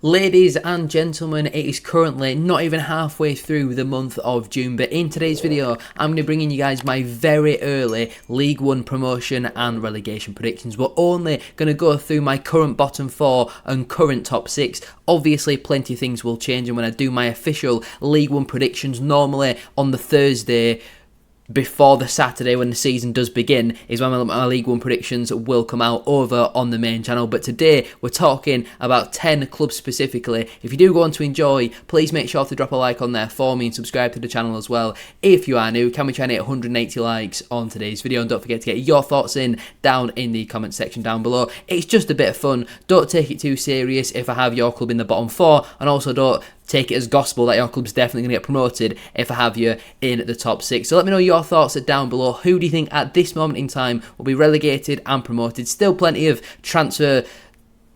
Ladies and gentlemen, it is currently not even halfway through the month of June, but in today's video, I'm going to be bringing you guys my very early League One promotion and relegation predictions. We're only going to go through my current bottom four and current top six. Obviously, plenty of things will change, and when I do my official League One predictions, normally on the Thursday before the Saturday when the season does begin, is when my League One predictions will come out over on the main channel. But today we're talking about 10 clubs specifically. If you do go on to enjoy, please make sure to drop a like on there for me and subscribe to the channel as well. If you are new, can we try and hit 180 likes on today's video? And don't forget to get your thoughts down in the comment section down below. It's just a bit of fun. Don't take it too serious if I have your club in the bottom four, and also don't take it as gospel that your club's definitely going to get promoted if I have you in the top six. So let me know your thoughts down below. Who do you think at this moment in time will be relegated and promoted? Still plenty of transfer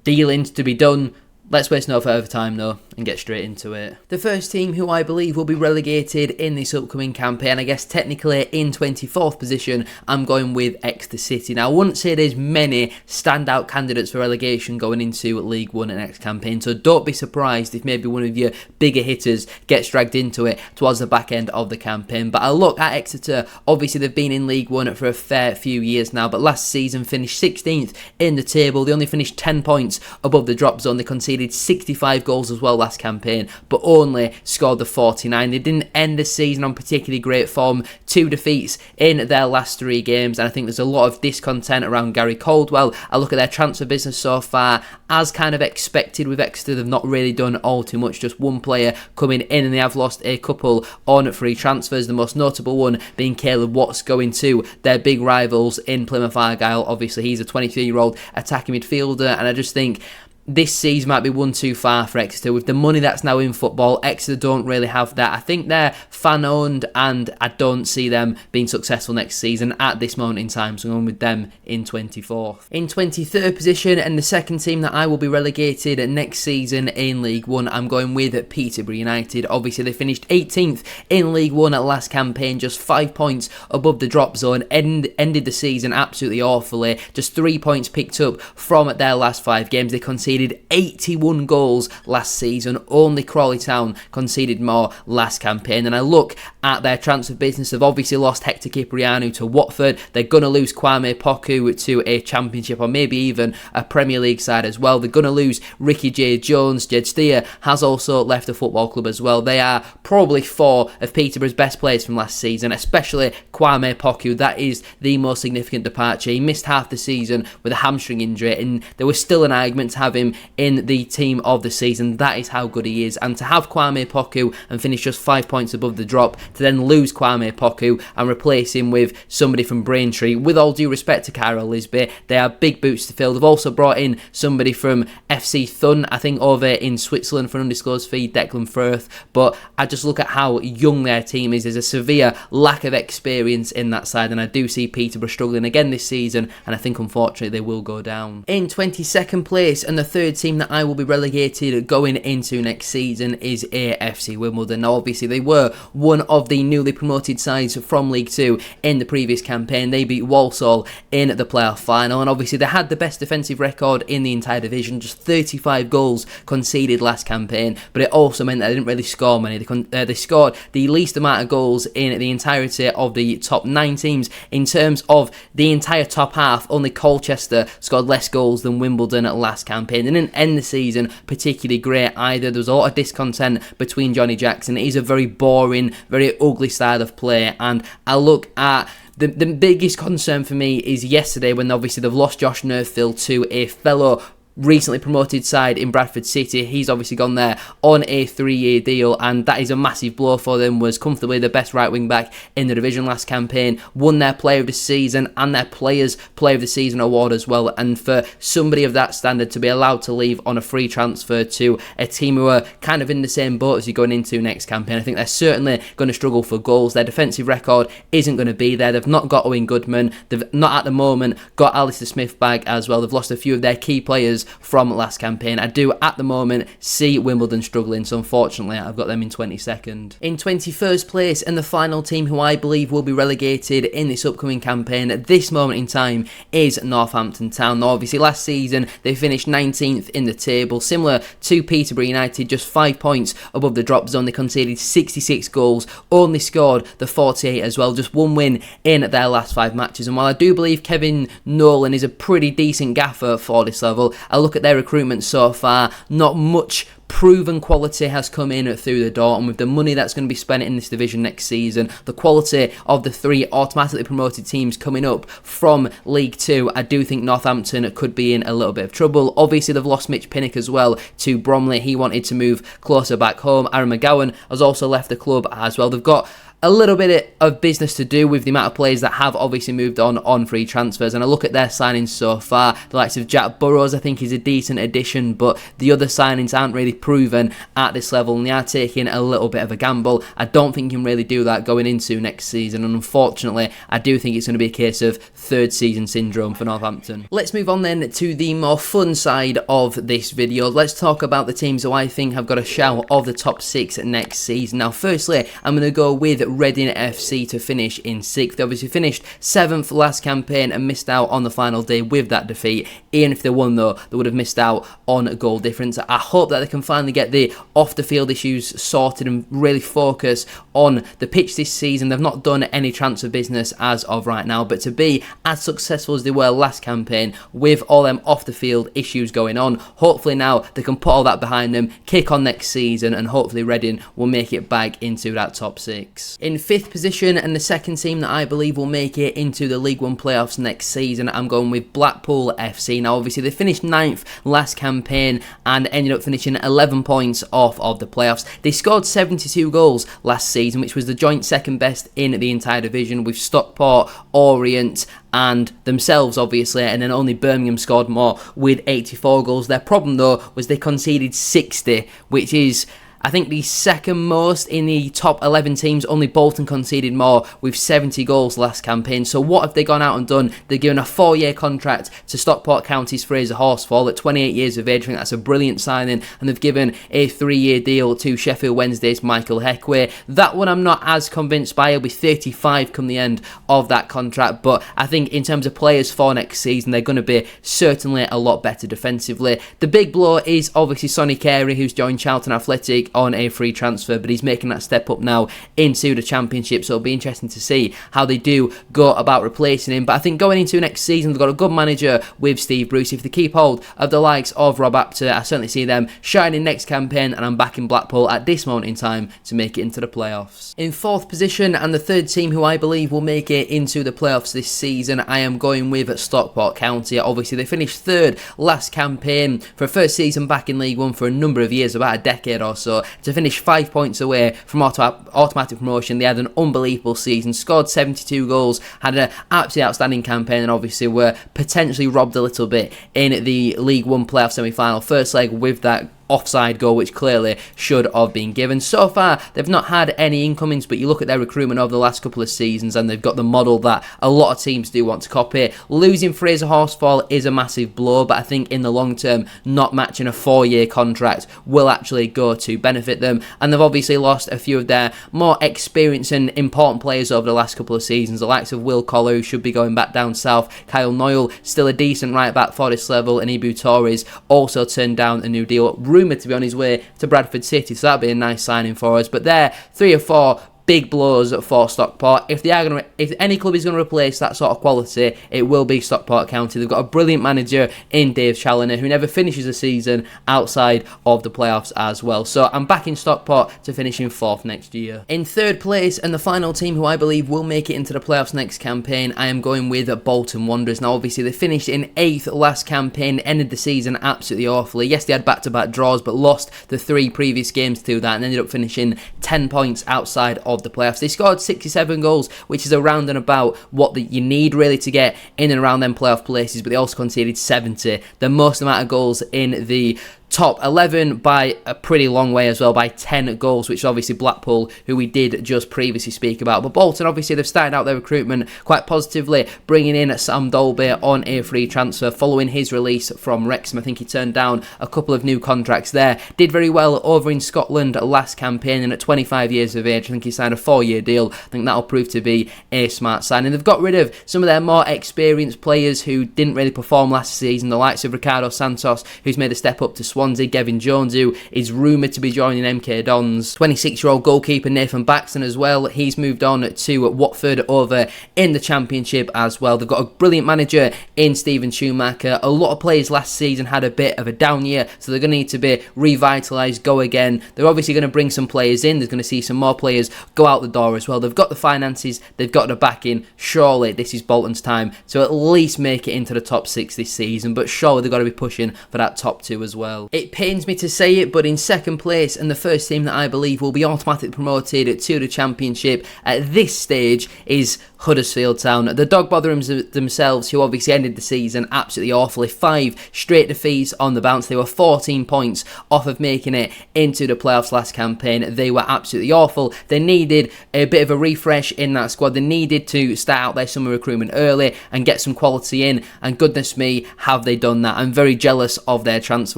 dealings to be done. Let's waste no further time though and get straight into it. The first team who I believe will be relegated in this upcoming campaign, I guess technically in 24th position, I'm going with Exeter City. Now I wouldn't say there's many standout candidates for relegation going into League One and next campaign, so don't be surprised if maybe one of your bigger hitters gets dragged into it towards the back end of the campaign. But I look at Exeter, obviously they've been in League One for a fair few years now, but last season finished 16th in the table. They only finished 10 points above the drop zone. They conceded 65 goals as well last campaign, but only scored the 49. They didn't end the season on particularly great form. 2 defeats in their last 3 games, and I think there's a lot of discontent around Gary Caldwell. I look at their transfer business so far, as kind of expected with Exeter, they've not really done all too much. Just one player coming in, and they have lost a couple on free transfers, the most notable one being Caleb Watts going to their big rivals in Plymouth Argyle. Obviously he's a 23-year-old attacking midfielder, and I just think this season might be one too far for Exeter. With the money that's now in football, Exeter don't really have that. I think they're fan-owned, and I don't see them being successful next season at this moment in time, so I'm going with them in 24th. In 23rd position, and the second team that I will be relegated next season in League One, I'm going with Peterborough United. Obviously, they finished 18th in League One at last campaign, just 5 points above the drop zone, ended the season absolutely awfully, just 3 points picked up from their last 5 games. They conceded 81 goals last season. Only Crawley Town conceded more last campaign. And I look at their transfer business. They've obviously lost Hector Cipriano to Watford. They're going to lose Kwame Poku to a Championship or maybe even a Premier League side as well. They're going to lose Ricky J. Jones. Jed Steer has also left the football club as well. They are probably 4 of Peterborough's best players from last season, especially Kwame Poku. That is the most significant departure. He missed half the season with a hamstring injury, and there was still an argument to have him in the team of the season. That is how good he is. And to have Kwame Poku and finish just 5 points above the drop, to then lose Kwame Poku and replace him with somebody from Braintree, with all due respect to Carol Lisby, they are big boots to fill. They've also brought in somebody from FC Thun, I think over in Switzerland for an undisclosed fee, Declan Firth. But I just look at how young their team is. There's a severe lack of experience in that side, and I do see Peterborough struggling again this season, and I think unfortunately they will go down. In 22nd place, and the third team that I will be relegated going into next season is AFC Wimbledon. Now obviously they were one of the newly promoted sides from League 2 in the previous campaign. They beat Walsall in the playoff final, and obviously they had the best defensive record in the entire division, just 35 goals conceded last campaign, but it also meant that they didn't really score many. They scored the least amount of goals in the entirety of the top 9 teams. In terms of the entire top half, only Colchester scored less goals than Wimbledon at last campaign. They didn't end the season particularly great either. There was a lot of discontent between Johnny Jackson. It is a very boring, very ugly style of play, and I look at the biggest concern for me is yesterday when obviously they've lost Josh Nerfield to a fellow recently promoted side in Bradford City. He's obviously gone there on a 3-year deal, and that is a massive blow for them. Was comfortably the best right wing back in the division last campaign, won their player of the season and their players player of the season award as well, and for somebody of that standard to be allowed to leave on a free transfer to a team who are kind of in the same boat as you're going into next campaign, I think they're certainly going to struggle for goals. Their defensive record isn't going to be there. They've not got Owen Goodman. They've not at the moment got Alistair Smith back as well. They've lost a few of their key players from last campaign. I do, at the moment, see Wimbledon struggling, so unfortunately, I've got them in 22nd. In 21st place, and the final team who I believe will be relegated in this upcoming campaign at this moment in time is Northampton Town. Now, obviously, last season, they finished 19th in the table, similar to Peterborough United, just 5 points above the drop zone. They conceded 66 goals, only scored the 48 as well, just one win in their last 5 matches. And while I do believe Kevin Nolan is a pretty decent gaffer for this level, I look at their recruitment so far, not much proven quality has come in through the door, and with the money that's going to be spent in this division next season, the quality of the 3 automatically promoted teams coming up from League 2, I do think Northampton could be in a little bit of trouble. Obviously, they've lost Mitch Pinnock as well to Bromley. He wanted to move closer back home. Aaron McGowan has also left the club as well. They've got a little bit of business to do with the amount of players that have obviously moved on free transfers, and I look at their signings so far. The likes of Jack Burrows, I think, is a decent addition, but the other signings aren't really proven at this level, and they are taking a little bit of a gamble. I don't think you can really do that going into next season, and unfortunately, I do think it's going to be a case of third season syndrome for Northampton. Let's move on then to the more fun side of this video. Let's talk about the teams who I think have got a shout of the top 6 next season. Now, firstly, I'm going to go with Reading FC to finish in 6th. They obviously finished 7th last campaign and missed out on the final day with that defeat. Even if they won though, they would have missed out on goal difference. I hope that they can finally get the off the field issues sorted and really focus on the pitch this season. They've not done any transfer business as of right now, but to be as successful as they were last campaign with all them off the field issues going on, hopefully now they can put all that behind them, kick on next season, and hopefully Reading will make it back into that top 6. In 5th position, and the second team that I believe will make it into the League One playoffs next season, I'm going with Blackpool FC. Now, obviously, they finished 9th last campaign and ended up finishing 11 points off of the playoffs. They scored 72 goals last season, which was the joint second best in the entire division, with Stockport, Orient, and themselves, obviously, and then only Birmingham scored more with 84 goals. Their problem, though, was they conceded 60, which is, I think, the second most in the top 11 teams. Only Bolton conceded more with 70 goals last campaign. So what have they gone out and done? They're given a 4-year contract to Stockport County's Fraser Horsfall at 28 years of age. I think that's a brilliant signing. And they've given a 3-year deal to Sheffield Wednesday's Michael Heckway. That one I'm not as convinced by. He'll be 35 come the end of that contract. But I think in terms of players for next season, they're going to be certainly a lot better defensively. The big blow is obviously Sonny Carey, who's joined Charlton Athletic on a free transfer, but he's making that step up now into the Championship, so it'll be interesting to see how they do go about replacing him. But I think going into next season, they've got a good manager with Steve Bruce. If they keep hold of the likes of Rob Apter, I certainly see them shining next campaign, and I'm backing Blackpool at this moment in time to make it into the playoffs. In 4th position, and the third team who I believe will make it into the playoffs this season, I am going with Stockport County. Obviously, they finished 3rd last campaign for a first season back in League One for a number of years, about a decade or so, to finish 5 points away from automatic promotion. They had an unbelievable season, scored 72 goals, had an absolutely outstanding campaign, and obviously were potentially robbed a little bit in the League One playoff semi-final. First leg with that offside goal, which clearly should have been given. So far, they've not had any incomings, but you look at their recruitment over the last couple of seasons and they've got the model that a lot of teams do want to copy. Losing Fraser Horsfall is a massive blow, but I think in the long term, not matching a 4-year contract will actually go to benefit them. And they've obviously lost a few of their more experienced and important players over the last couple of seasons. The likes of Will Collar, who should be going back down south. Kyle Noyle, still a decent right back for this level, and Ibu Torres also turned down a new deal, rumoured to be on his way to Bradford City, so that'd be a nice signing for us. But they're 3 or 4 big blows for Stockport. If any club is going to replace that sort of quality, it will be Stockport County. They've got a brilliant manager in Dave Challoner, who never finishes a season outside of the playoffs as well. So I'm backing Stockport to finish in 4th next year. In 3rd place, and the final team who I believe will make it into the playoffs next campaign, I am going with Bolton Wanderers. Now, obviously, they finished in 8th last campaign, ended the season absolutely awfully. Yes, they had back-to-back draws, but lost the 3 previous games to that, and ended up finishing 10 points outside of the playoffs. They scored 67 goals, which is around and about what you need really to get in and around them playoff places, but they also conceded 70, the most amount of goals in the top 11 by a pretty long way as well, by 10 goals, which is obviously Blackpool, who we did just previously speak about. But Bolton, obviously, they've started out their recruitment quite positively, bringing in Sam Dolby on a free transfer following his release from Wrexham. I think he turned down a couple of new contracts there. Did very well over in Scotland last campaign, and at 25 years of age, I think he signed a 4-year deal. I think that'll prove to be a smart signing. They've got rid of some of their more experienced players who didn't really perform last season, the likes of Ricardo Santos, who's made a step up to Swansea, Gavin Jones, who is rumoured to be joining MK Dons, 26-year-old goalkeeper Nathan Baxton as well. He's moved on to Watford over in the Championship as well. They've got a brilliant manager in Steven Schumacher. A lot of players last season had a bit of a down year, so they're going to need to be revitalised, go again. They're obviously going to bring some players in. There's going to see some more players go out the door as well. They've got the finances, they've got the backing. Surely this is Bolton's time to at least make it into the top 6 this season, but surely they've got to be pushing for that top 2 as well. It pains me to say it, but in second place and the first team that I believe will be automatically promoted to the Championship at this stage is Huddersfield Town. The Dog Botherings themselves, who obviously ended the season absolutely awfully, 5 straight defeats on the bounce. They were 14 points off of making it into the playoffs last campaign. They were absolutely awful. They needed a bit of a refresh in that squad. They needed to start out their summer recruitment early and get some quality in, and goodness me, have they done that. I'm very jealous of their transfer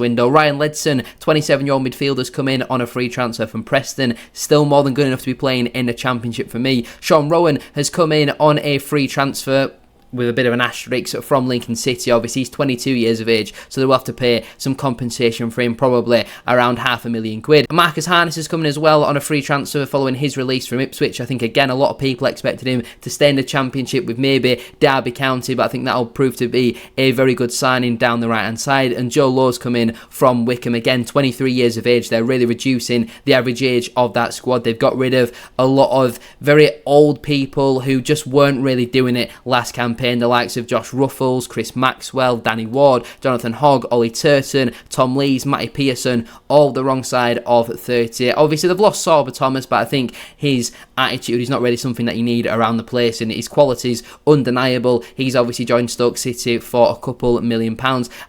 window. Ryan Ledson, 27-year-old midfielder's come in on a free transfer from Preston, still more than good enough to be playing in the Championship for me. Sean Rowan has come in on a free transfer with a bit of an asterisk from Lincoln City. Obviously, he's 22 years of age, so they'll have to pay some compensation for him, probably around £500,000. Marcus Harness is coming as well on a free transfer following his release from Ipswich. I think, again, a lot of people expected him to stay in the Championship with maybe Derby County, but I think that'll prove to be a very good signing down the right-hand side. And Joe Lowe's come in from Wickham, again, 23 years of age. They're really reducing the average age of that squad. They've got rid of a lot of very old people who just weren't really doing it last campaign. The likes of Josh Ruffles, Chris Maxwell, Danny Ward, Jonathan Hogg, Ollie Turton, Tom Lees, Matty Pearson, all the wrong side of 30. Obviously, they've lost Sorba Thomas, but I think his attitude is not really something that you need around the place, and his quality's undeniable. He's obviously joined Stoke City for a couple £1 million.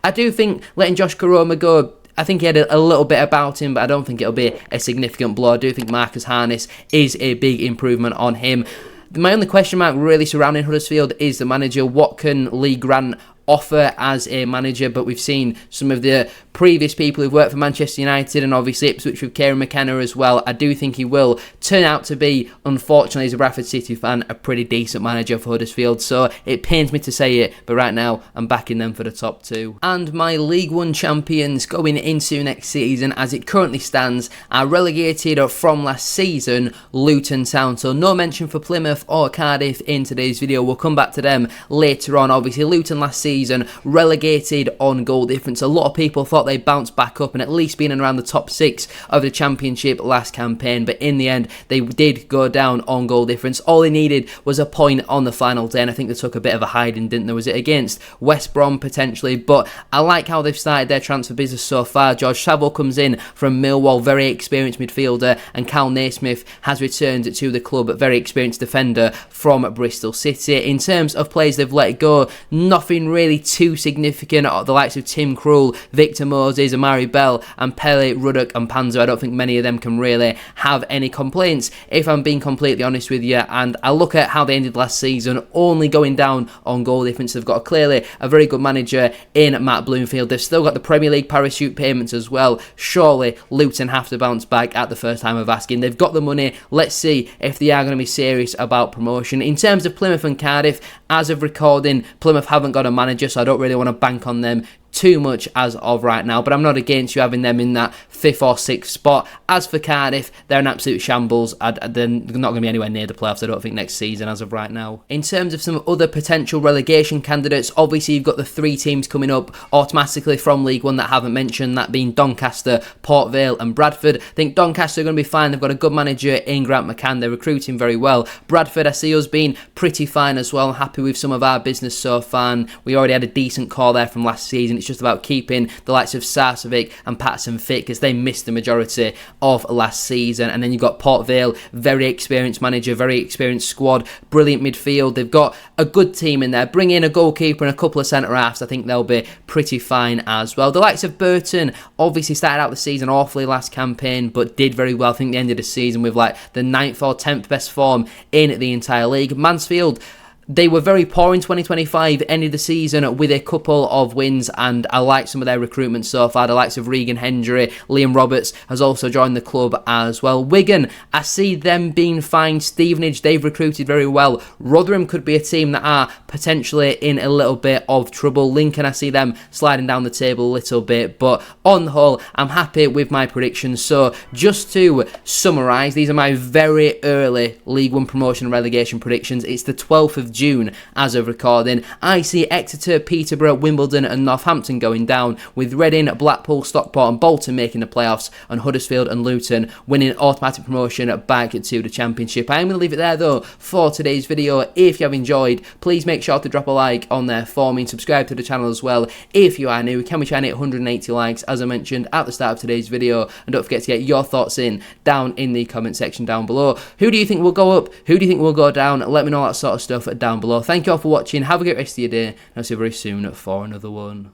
I do think letting Josh Koroma go, I think he had a little bit about him, but I don't think it'll be a significant blow. I do think Marcus Harness is a big improvement on him. My only question mark really surrounding Huddersfield is the manager. What can Lee Grant offer as a manager? But we've seen some of the previous people who've worked for Manchester United and obviously Ipswich with Kieran McKenna as well. I do think he will turn out to be, unfortunately as a Bradford City fan, a pretty decent manager for Huddersfield, so it pains me to say it, but right now I'm backing them for the top 2. And my League One champions going into next season, as it currently stands, are relegated from last season, Luton Town. So no mention for Plymouth or Cardiff in today's video. We'll come back to them later on. Obviously Luton last season relegated on goal difference. A lot of people thought they bounced back up and at least been around the top 6 of the Championship last campaign, but in the end they did go down on goal difference. All they needed was a point on the final day, and I think they took a bit of a hiding, didn't they? Was it against West Brom potentially? But I like how they've started their transfer business so far. George Saville comes in from Millwall, very experienced midfielder, and Cal Naismith has returned to the club, a very experienced defender from Bristol City. In terms of players they've let go, nothing really too significant. The likes of Tim Krul, Victor Moses, Amari Bell, and Pele, Ruddock and Panzer. I don't think many of them can really have any complaints, if I'm being completely honest with you. And I look at how they ended last season, only going down on goal difference. They've got clearly a very good manager in Matt Bloomfield. They've still got the Premier League parachute payments as well. Surely Luton have to bounce back at the first time of asking. They've got the money. Let's see if they are going to be serious about promotion. In terms of Plymouth and Cardiff, as of recording, Plymouth haven't got a manager, so I don't really want to bank on them too much as of right now, but I'm not against you having them in that 5th or 6th spot. As for Cardiff, they're an absolute shambles. They're not going to be anywhere near the playoffs, I don't think, next season as of right now. In terms of some other potential relegation candidates, obviously you've got the 3 teams coming up automatically from League One that I haven't mentioned, that being Doncaster, Port Vale and Bradford. I think Doncaster are going to be fine. They've got a good manager in Grant McCann. They're recruiting very well. Bradford, I see us being pretty fine as well. I'm happy with some of our business so far, and we already had a decent call there from last season. it's just about keeping the likes of Sarcevic and Patterson fit, because they missed the majority of last season. And then you've got Port Vale, very experienced manager, very experienced squad, brilliant midfield. They've got a good team in there. Bring in a goalkeeper and a couple of centre-halves, I think they'll be pretty fine as well. The likes of Burton obviously started out the season awfully last campaign, but did very well. I think they ended the season with like the 9th or 10th best form in the entire league. Mansfield, they were very poor in 2025, ended the season with a couple of wins, and I like some of their recruitment so far. The likes of Regan Hendry, Liam Roberts has also joined the club as well. Wigan, I see them being fine. Stevenage, they've recruited very well. Rotherham could be a team that are potentially in a little bit of trouble. Lincoln, I see them sliding down the table a little bit, but on the whole, I'm happy with my predictions. So just to summarise, these are my very early League One promotion and relegation predictions. It's the 12th of June as of recording. I see Exeter, Peterborough, Wimbledon and Northampton going down, with Reading, Blackpool, Stockport and Bolton making the playoffs, and Huddersfield and Luton winning automatic promotion back to the Championship. I'm going to leave it there though for today's video. If you have enjoyed, please make sure to drop a like on there for me and subscribe to the channel as well if you are new. Can we try and hit 180 likes as I mentioned at the start of today's video? And don't forget to get your thoughts in down in the comment section down below. Who do you think will go up? Who do you think will go down? Let me know that sort of stuff down below. Thank you all for watching. Have a great rest of your day, and I'll see you very soon for another one.